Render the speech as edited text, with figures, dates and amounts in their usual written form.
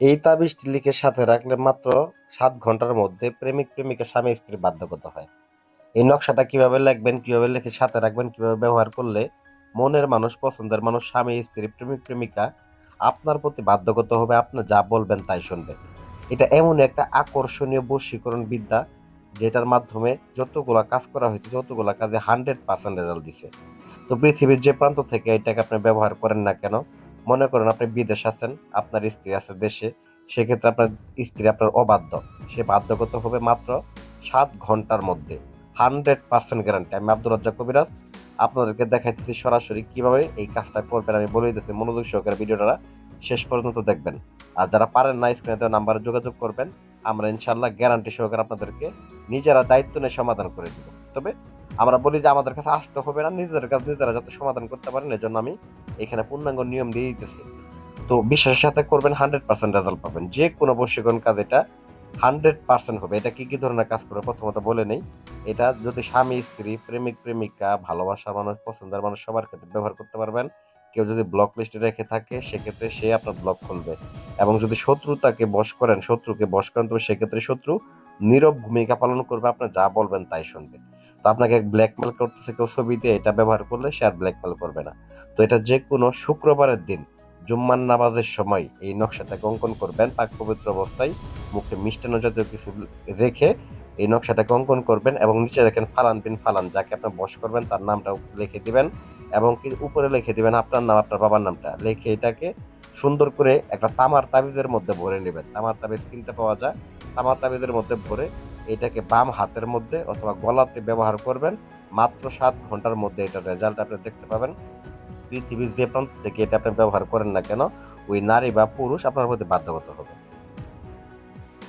এই তাবিজটি লিখে সাথে রাখলে মাত্র 7 ঘন্টার মধ্যে প্রেমিক প্রেমিকা স্বামী স্ত্রী বাধ্যগত হয়। এই নকশাটা কিভাবে লিখবেন, কিভাবে লিখে সাথে রাখবেন, কিভাবে ব্যবহার করলে মনের মানুষ, পছন্দের মানুষ, স্বামী স্ত্রী, প্রেমিক প্রেমিকা আপনার প্রতি বাধ্যগত হবে, আপনি যা বলবেন তাই শুনবে। এটা এমন একটা আকর্ষণীয় বশীকরণ বিদ্যা, যেটার মাধ্যমে যতগুলা কাজ করা হয়েছে, যতগুলা কাজে 100% রেজাল্ট দিছে। তো পৃথিবীর যে প্রান্ত থেকে এটাকে আপনি ব্যবহার করেন না কেন, মনে করেন আপনি বিদেশ আছেন, আপনার স্ত্রী আছে দেশে, সেক্ষেত্রে আপনার স্ত্রী আপনার অবাধ্য, সে বাধ্যগত হবে মাত্র 7 ঘন্টার মধ্যে। 100% গ্যারান্টি। আমি আব্দুর রাজ্জাক কবিরাজ আপনাদেরকে দেখাইতেছি সরাসরি কিভাবে এই কাজটা করবেন। আমি বলে দিতেছি, মনোযোগ সহকারে ভিডিওটা শেষ পর্যন্ত দেখবেন। আর যারা পারেন না, স্ক্রিনে দেওয়া নাম্বারে যোগাযোগ করবেন, আমরা ইনশাল্লাহ গ্যারান্টি সহকারে আপনাদেরকে নিজেরা দায়িত্ব নিয়ে সমাধান করে দিব। তবে আমরা বলি যে আমাদের কাছে আসতে হবে না, নিজেদের কাছে নিজেরা যাতে সমাধান করতে পারেন, এজন্য আমি এখানে পূর্ণাঙ্গ নিয়ম দিয়ে দিতেছি। তো বিশ্বাসের সাথে করবেন, 100% রেজাল্ট পাবেন। যে কোনো বশীকরণ কাজ এটা 100% হবে। এটা কি কি ধরনের কাজ করে প্রথমত বলে নেই। এটা যদি স্বামী স্ত্রী, প্রেমিক প্রেমিকা, ভালোবাসার মানুষ, পছন্দের মানুষ সবার ক্ষেত্রে ব্যবহার করতে পারবেন। কেউ যদি ব্লক লিস্টে রেখে থাকে, সেক্ষেত্রে সে আপনার ব্লক খুলবে। এবং যদি শত্রুতাকে বশ করেন, শত্রুকে বশ করেন, তবে সেক্ষেত্রে শত্রু নীরব ভূমিকা পালন করবে, আপনি যা বলবেন তাই শুনবে। তো আপনাকে ব্ল্যাকমেল করতেছে কেউ ছবি দিয়ে, এটা ব্যবহার করলে সে আর ব্ল্যাকমেল করবে না। তো এটা যে কোনো শুক্রবারের দিন জুম্মার নামাজের সময় এই নকশাটাকে অঙ্কন করবেন, পাক পবিত্র অবস্থায় মুখে মিষ্টান্ন জাতীয় কিছু রেখে এই নকশাটাকে অঙ্কন করবেন, এবং নিচে দেখেন ফালান বিন ফালান, যাকে আপনি বশ করবেন তার নামটা লিখে দিবেন, এবং কি উপরে লিখে দিবেন আপনার নাম, আপনার বাবার নামটা লিখে এটাকে সুন্দর করে একটা তামার তাবিজের মধ্যে ভরে নেবেন। তামার তাবিজ কিনতে পাওয়া যায়। তামার তাবিজের মধ্যে ভরে এটাকে বাম হাতের মধ্যে অথবা গলাতে ব্যবহার করবেন। মাত্র 7 ঘন্টার মধ্যে এটার রেজাল্ট আপনি দেখতে পাবেন। পৃথিবীর যে প্রান্ত থেকে এটা আপনি ব্যবহার করেন না কেন, ওই নারী বা পুরুষ আপনার প্রতি বাধ্যগত হবে।